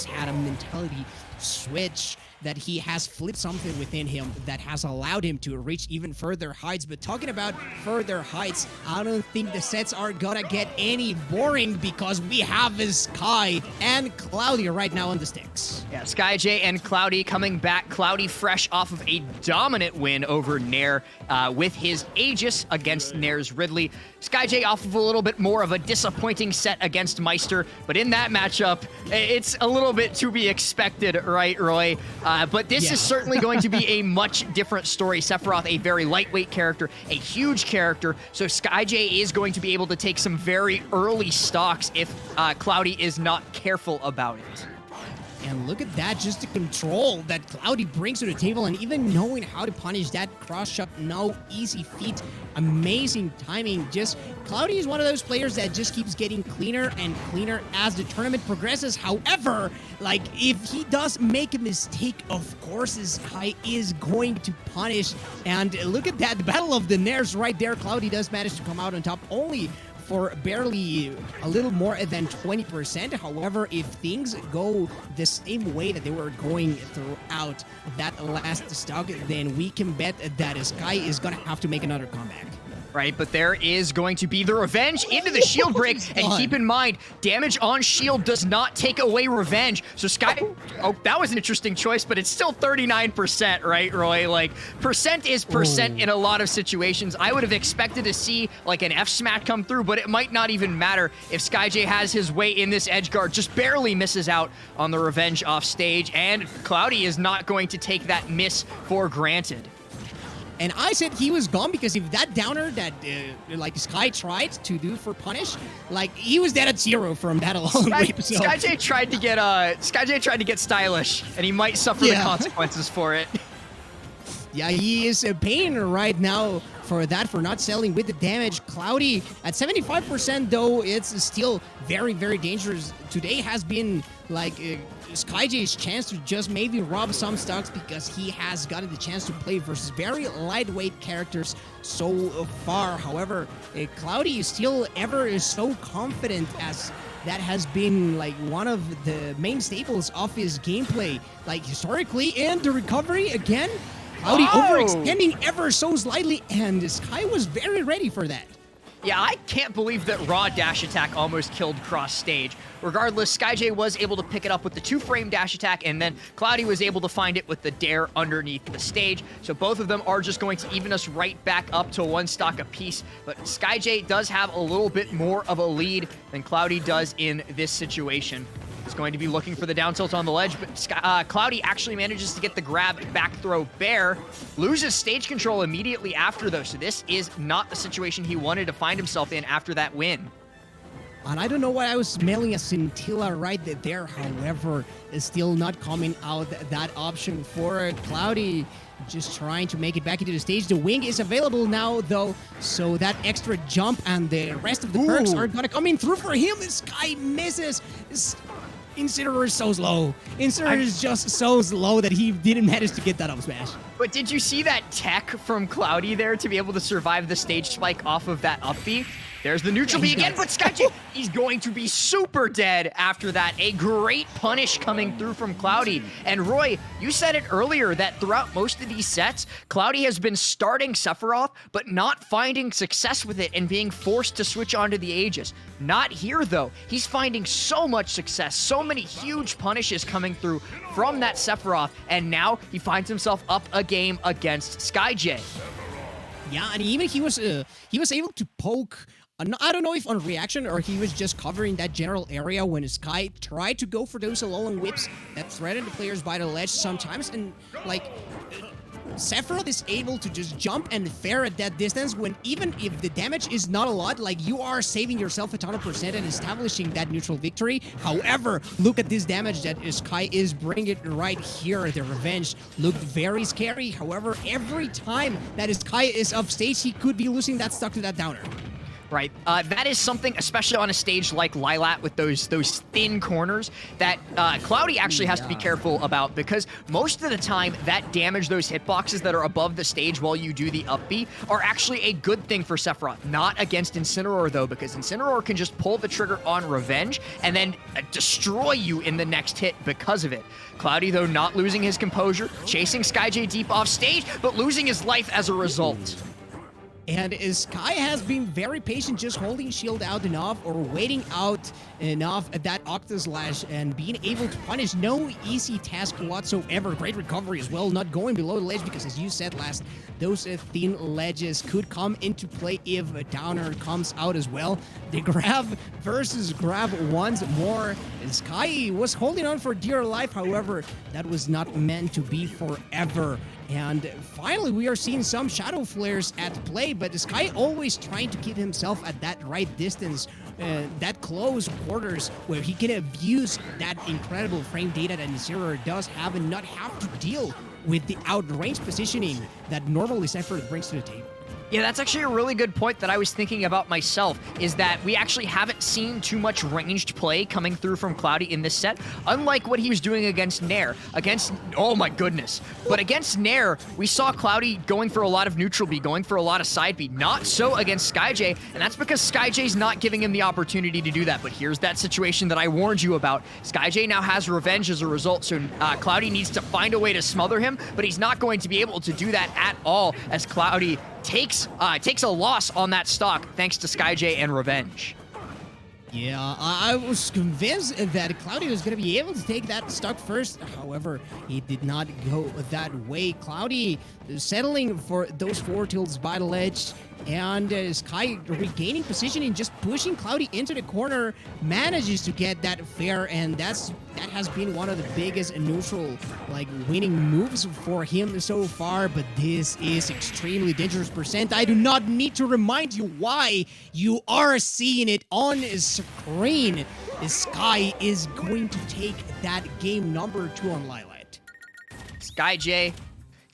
has had a mentality switch, that he has flipped something within him that has allowed him to reach even further heights. But talking about further heights, I don't think the sets are gonna get any boring because we have Sky and Cloudy right now on the sticks. Yeah, Skyjay and Cloudy coming back. Cloudy fresh off of a dominant win over Nair with his Aegis against Nair's Ridley. Skyjay off of a little bit more of a disappointing set against Meister, but in that matchup, it's a little bit to be expected, right, Roy? But this is certainly going to be a much different story. Sephiroth, a very lightweight character, a huge character, so Skyjay is going to be able to take some very early stocks if Cloudy is not careful about it. And look at that, just the control that Cloudy brings to the table, and even knowing how to punish that cross shot, no easy feat. Amazing timing. Just Cloudy is one of those players that just keeps getting cleaner and cleaner as the tournament progresses. However, like, if he does make a mistake, of course Sky is going to punish. And look at that, the battle of the Nairs right there. Cloudy does manage to come out on top, only for barely a little more than 20%. However, if things go the same way that they were going throughout that last stock, then we can bet that Sky is gonna have to make another comeback. Right, but there is going to be the revenge into the shield break, and keep in mind, damage on shield does not take away revenge. So Sky, oh, that was an interesting choice, but it's still 39%, right, Roy? Like, percent is percent in a lot of situations. I would have expected to see like an F smack come through, but it might not even matter if Skyjay has his way in this edge guard, just barely misses out on the revenge off stage, and Cloudy is not going to take that miss for granted. And I said he was gone because if that downer that like Sky tried to do for punish, like, he was dead at 0 from that alone. Skyjay tried to get stylish, and he might suffer the consequences for it. Yeah, he is paying right now for that, for not selling with the damage. Cloudy at 75%, though, it's still very, very dangerous. Today has been like Skyjay's chance to just maybe rob some stocks because he has gotten the chance to play versus very lightweight characters so far. However, Cloudy is still ever so confident, as that has been like one of the main staples of his gameplay. Like, historically, and the recovery again, Cloudy overextending ever so slightly, and Sky was very ready for that. Yeah, I can't believe that raw dash attack almost killed cross stage. Regardless, Skyjay was able to pick it up with the 2-frame dash attack, and then Cloudy was able to find it with the dare underneath the stage. So both of them are just going to even us right back up to 1 stock apiece. But Skyjay does have a little bit more of a lead than Cloudy does in this situation. He's going to be looking for the down tilt on the ledge, but Cloudy actually manages to get the grab back throw Bear. Loses stage control immediately after, though, so this is not the situation he wanted to find himself in after that win. And I don't know why I was smelling a scintilla right there. However, it's still not coming out that option for Cloudy. Just trying to make it back into the stage. The wing is available now, though, so that extra jump and the rest of the perks are gonna come in through for him. Sky misses. Incineroar is so slow. Incineroar is just so slow that he didn't manage to get that up smash. But did you see that tech from Cloudy there to be able to survive the stage spike off of that up B? There's the neutral B again, but Skyjay, he's going to be super dead after that. A great punish coming through from Cloudy. And Roy, you said it earlier that throughout most of these sets, Cloudy has been starting Sephiroth, but not finding success with it and being forced to switch onto the Aegis. Not here, though. He's finding so much success, so many huge punishes coming through from that Sephiroth, and now he finds himself up a game against Skyjay. Yeah, and even he was able to poke. I don't know if on reaction or he was just covering that general area when Sky tried to go for those alone whips that threaten the players by the ledge sometimes, and like Sephiroth is able to just jump and fair at that distance when even if the damage is not a lot, like, you are saving yourself a ton of percent and establishing that neutral victory. However, look at this damage that Sky is bringing right here. The revenge looked very scary. However, every time that Sky is off stage, he could be losing that stock to that downer. Right, that is something, especially on a stage like Lilat with those thin corners, that Cloudy actually has to be careful about, because most of the time that damage, those hitboxes that are above the stage while you do the up B, are actually a good thing for Sephiroth. Not against Incineroar though, because Incineroar can just pull the trigger on Revenge and then destroy you in the next hit because of it. Cloudy though not losing his composure, chasing Skyjay deep off stage, but losing his life as a result. And Sky has been very patient, just holding shield out enough or waiting out enough at that Octaslash and being able to punish. No easy task whatsoever. Great recovery as well, not going below the ledge because, as you said last, those thin ledges could come into play if a downer comes out as well. The grab versus grab once more. Sky was holding on for dear life, however, that was not meant to be forever. And finally, we are seeing some Shadow Flares at play, but Sky always trying to keep himself at that right distance, that close quarters, where he can abuse that incredible frame data that Incineroar does have and not have to deal with the outrange positioning that normally Sephiroth brings to the table. Yeah, that's actually a really good point that I was thinking about myself, is that we actually haven't seen too much ranged play coming through from Cloudy in this set, unlike what he was doing against Nair. Oh my goodness. But against Nair, we saw Cloudy going for a lot of neutral B, going for a lot of side B. Not so against Skyjay, and that's because Skyjay's not giving him the opportunity to do that. But here's that situation that I warned you about. Skyjay now has Revenge as a result, so Cloudy needs to find a way to smother him, but he's not going to be able to do that at all, as Cloudy takes a loss on that stock thanks to Skyjay and Revenge. Yeah, I was convinced that Cloudy was going to be able to take that stock first. However, he did not go that way. Cloudy settling for those 4 tilts by the ledge, and Sky regaining positioning, just pushing Cloudy into the corner, manages to get that fair, and that has been one of the biggest neutral winning moves for him so far. But this is extremely dangerous percent. I do not need to remind you why. You are seeing it on screen. Sky is going to take that game number 2 on Lilat. Skyjay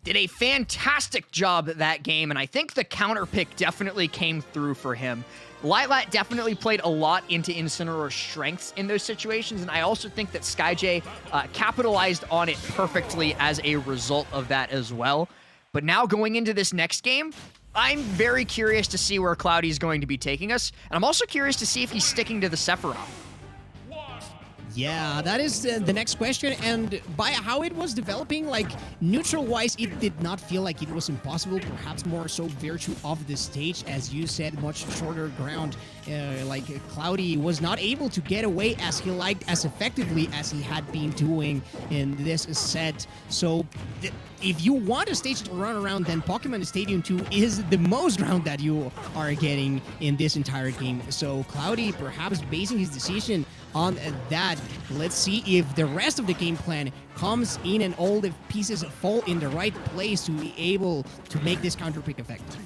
did a fantastic job at that game, and I think the counter pick definitely came through for him. Lilat definitely played a lot into Incineroar's strengths in those situations, and I also think that Skyjay capitalized on it perfectly as a result of that as well. But now going into this next game, I'm very curious to see where Cloudy's going to be taking us, and I'm also curious to see if he's sticking to the Sephiroth. Yeah, that is the next question, and by how it was developing, neutral-wise, it did not feel like it was impossible, perhaps more so virtue of the stage, as you said, much shorter ground. Cloudy was not able to get away as he liked, as effectively as he had been doing in this set. So if you want a stage to run around, then Pokemon Stadium 2 is the most ground that you are getting in this entire game. So Cloudy perhaps basing his decision on that. Let's see if the rest of the game plan comes in and all the pieces fall in the right place to be able to make this counter pick effective.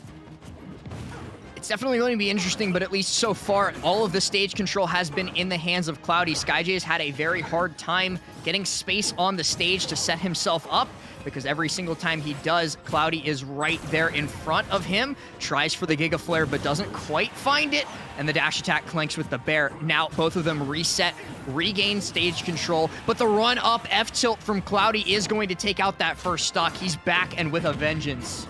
It's definitely going to be interesting, but at least so far, all of the stage control has been in the hands of Cloudy. Skyjay has had a very hard time getting space on the stage to set himself up, because every single time he does, Cloudy is right there in front of him, tries for the Giga Flare, but doesn't quite find it, and the dash attack clanks with the bear. Now both of them reset, regain stage control, but the run up F tilt from Cloudy is going to take out that first stock. He's back and with a vengeance.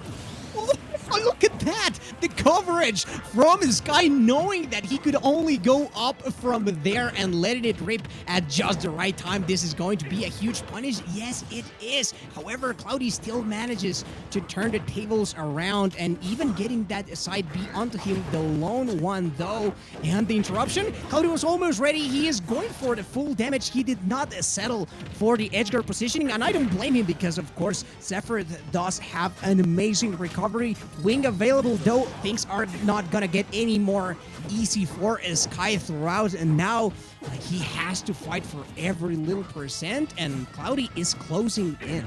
Oh, look at that! The coverage from Sky, knowing that he could only go up from there and letting it rip at just the right time. This is going to be a huge punish. Yes, it is. However, Cloudy still manages to turn the tables around and even getting that side B onto him, the lone one though. And the interruption, Cloudy was almost ready. He is going for the full damage. He did not settle for the edgeguard positioning, and I don't blame him because, of course, Sephiroth does have an amazing recovery. Wing available, though things are not gonna get any more easy for Sky throughout, and now he has to fight for every little percent, and Cloudy is closing in.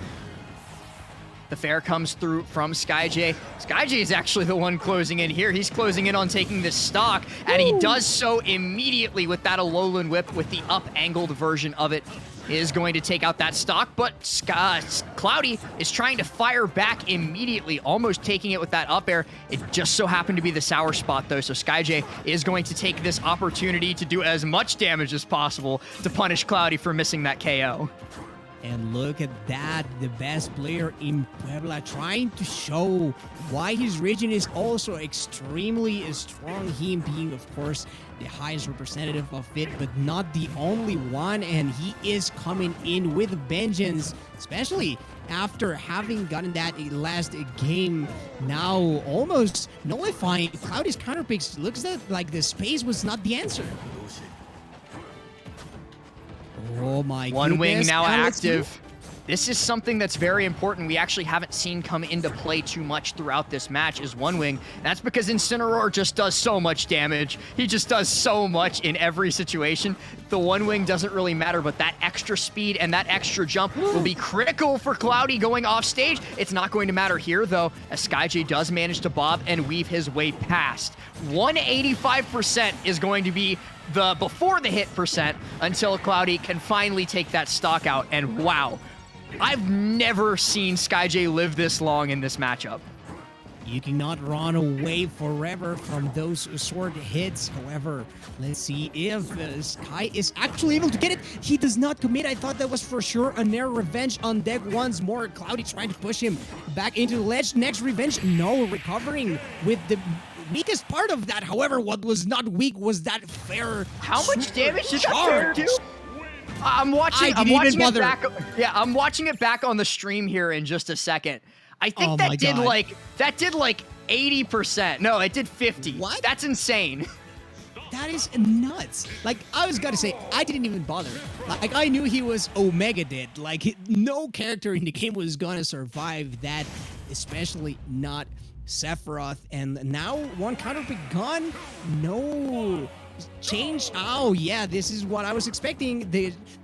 The fair comes through from Skyjay. Skyjay is actually the one closing in here. He's closing in on taking this stock, and he does so immediately with that Alolan Whip with the up-angled version of it. Is going to take out that stock, but Cloudy is trying to fire back immediately, almost taking it with that up air. It just so happened to be the sour spot, though, so Skyjay is going to take this opportunity to do as much damage as possible to punish Cloudy for missing that KO. And look at that, the best player in Puebla trying to show why his region is also extremely strong. Him being, of course, the highest representative of it, but not the only one. And he is coming in with vengeance, especially after having gotten that last game, now almost nullifying Cloudy's counter picks. Looks like the space was not the answer. Oh my goodness. One wing now active. This is something that's very important. We actually haven't seen come into play too much throughout this match is One Wing. That's because Incineroar just does so much damage. He just does so much in every situation. The One Wing doesn't really matter, but that extra speed and that extra jump will be critical for Cloudy going off stage. It's not going to matter here, though, as Skyjay does manage to bob and weave his way past. 185% is going to be the before the hit percent until Cloudy can finally take that stock out. And wow, I've never seen Skyjay live this long in this matchup. You cannot run away forever from those sword hits. However, let's see if Sky is actually able to get it. He does not commit. I thought that was for sure a Nair revenge on deck once more. Cloudy trying to push him back into the ledge. Next revenge, no, recovering with the weakest part of that. However, what was not weak was that fair. How much damage did that fair do? I'm watching it back on the stream here in just a second. I think that did like 80%. No, it did 50. What? That's insane. That is nuts. Like, I was gonna say, I didn't even bother. Like, I knew he was Omega dead. Like, no character in the game was gonna survive that, especially not Sephiroth. And now one counter pick gone. No change. Oh yeah, this is what I was expecting.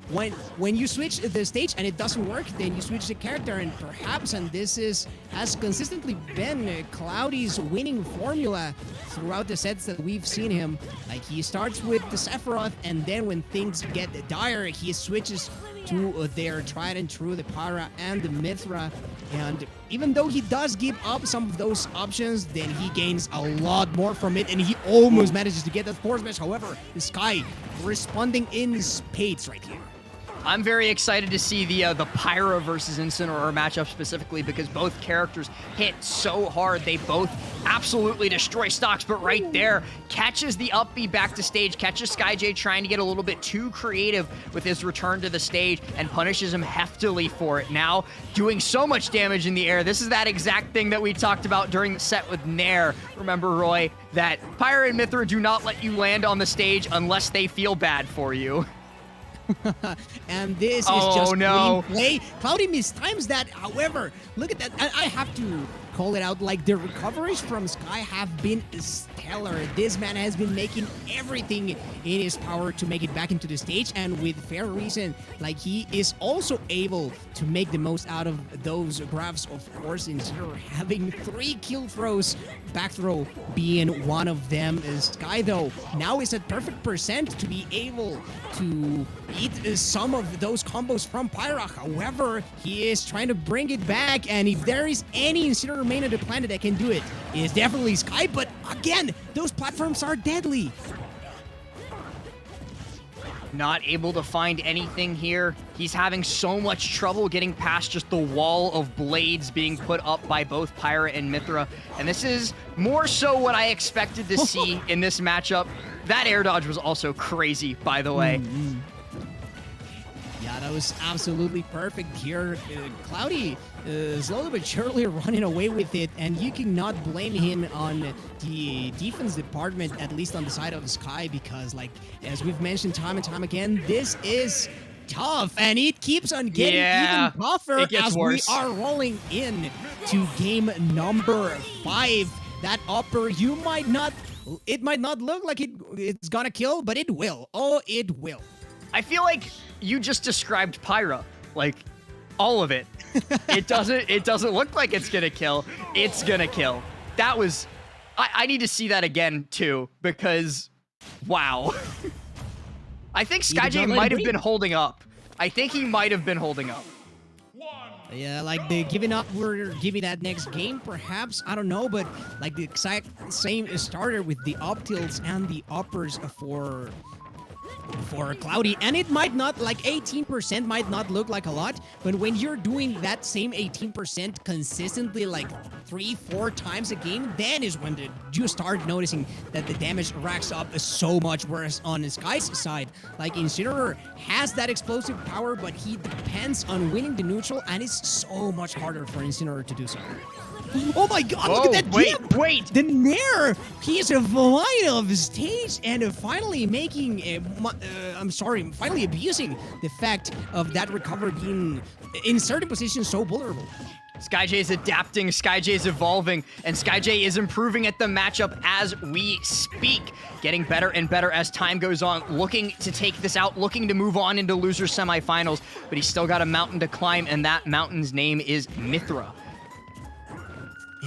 When you switch the stage and it doesn't work, then you switch the character, and perhaps, and this has consistently been Cloudy's winning formula throughout the sets that we've seen him. Like, he starts with the Sephiroth, and then when things get dire, he switches to their tried and true, the Pyra and the Mythra. And even though he does give up some of those options, then he gains a lot more from it, and he almost manages to get that force smash. However, the Sky responding in spades right here. I'm very excited to see the Pyra versus Incineroar matchup specifically because both characters hit so hard. They both absolutely destroy stocks, but right there catches the up B back to stage, catches Skyjay trying to get a little bit too creative with his return to the stage and punishes him heftily for it. Now doing so much damage in the air. This is that exact thing that we talked about during the set with Nair. Remember, Roy, that Pyra and Mythra do not let you land on the stage unless they feel bad for you. And this is just clean play. Cloudy mistimes that. However, look at that. I have to call it out. Like, the recoveries from Sky have been stellar. This man has been making everything in his power to make it back into the stage, and with fair reason. Like, he is also able to make the most out of those grabs. Of course, Incineroar having 3 kill throws, back throw being one of them. Sky, though, now is at perfect percent to be able to eat some of those combos from Pyra. However, he is trying to bring it back, and if there is any Incineroar main on the planet that can do it, is definitely Sky. But again, those platforms are deadly. Not able to find anything here. He's having so much trouble getting past just the wall of blades being put up by both Pyra and Mythra. And this is more so what I expected to see in this matchup. That air dodge was also crazy, by the way. Yeah, that was absolutely perfect here. Cloudy slowly but surely running away with it, and you cannot blame him on the defense department, at least on the side of Sky, because, like, as we've mentioned time and time again, this is tough, and it keeps on getting even tougher as we are rolling in to game number 5. That upper, it might not look like it's gonna kill, but it will. Oh, it will. I feel like you just described Pyra, like, all of it. It doesn't look like it's gonna kill. It's gonna kill. That was, I need to see that again too, because wow. I think Skyjay might have been holding up. I think he might have been holding up. Yeah, like the giving up, we're giving that next game, perhaps. I don't know, but like the exact same starter with the up tilts and the uppers for Cloudy, and it might not, like 18% might not look like a lot, but when you're doing that same 18% consistently like 3-4 times a game, then is when you start noticing that the damage racks up so much. Whereas on Sky's side, like Incineroar has that explosive power, but he depends on winning the neutral, and it's so much harder for Incineroar to do so. Oh my god, look at that wait. The Nair! He is flying off stage and finally making finally abusing the fact of that recovery being in certain positions so vulnerable. Skyjay's adapting, Skyjay's evolving, and Skyjay is improving at the matchup as we speak. Getting better and better as time goes on, looking to take this out, looking to move on into loser semifinals, but he's still got a mountain to climb, and that mountain's name is Mythra.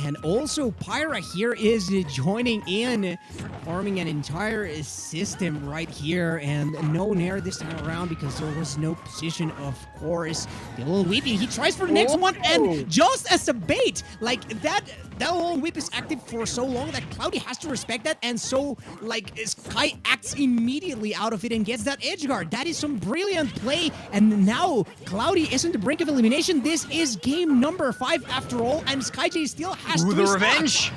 And also, Pyra here is joining in, forming an entire system right here, and no Nair this time around because there was no position, of course. The little weeping, he tries for the next one, and just as a bait, like that little whip is active for so long that Cloudy has to respect that, and so, like, Sky acts immediately out of it and gets that edge guard. That is some brilliant play, and now Cloudy is on the brink of elimination. This is game number 5 after all, and Skyjay still has the revenge!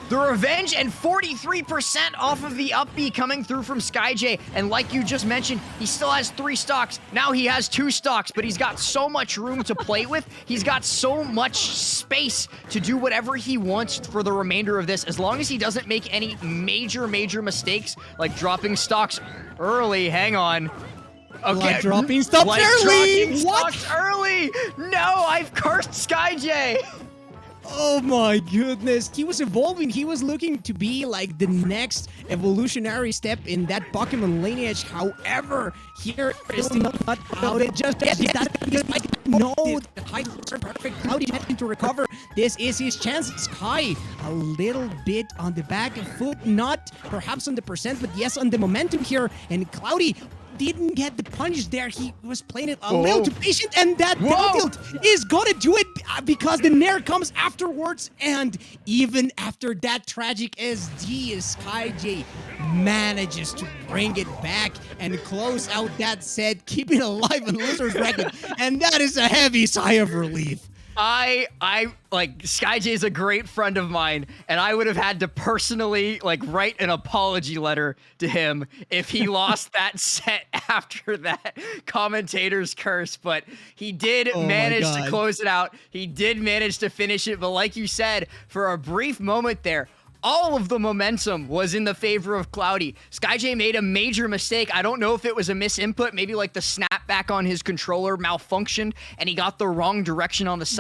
The revenge, and 43% off of the up B coming through from Skyjay. And like you just mentioned, he still has 3 stocks. Now he has 2 stocks, but he's got so much room to play with. He's got so much space to do whatever he wants for the remainder of this, as long as he doesn't make any major mistakes, like dropping stocks early. Hang on. Okay. Like dropping stocks early! Stocks early! No, I've cursed Skyjay! Oh my goodness, he was evolving. He was looking to be like the next evolutionary step in that Pokemon lineage. However, here is not out it just yet. No, the height are perfect. Cloudy having to recover. This is his chance. Sky a little bit on the back foot, not perhaps on the percent, but yes on the momentum here. And Cloudy didn't get the punish there. He was playing it a little too patient, and that down tilt is gonna do it because the Nair comes afterwards. And even after that tragic SD, Skyjay manages to bring it back and close out that set, keep it alive in loser's bracket, and that is a heavy sigh of relief. I like, Skyjay is a great friend of mine, and I would have had to personally like write an apology letter to him if he lost that set after that commentator's curse. But he did manage to close it out. He did manage to finish it. But like you said, for a brief moment there, all of the momentum was in the favor of Cloudy. Skyjay made a major mistake. I don't know if it was a misinput, maybe like the snapback on his controller malfunctioned and he got the wrong direction on the side.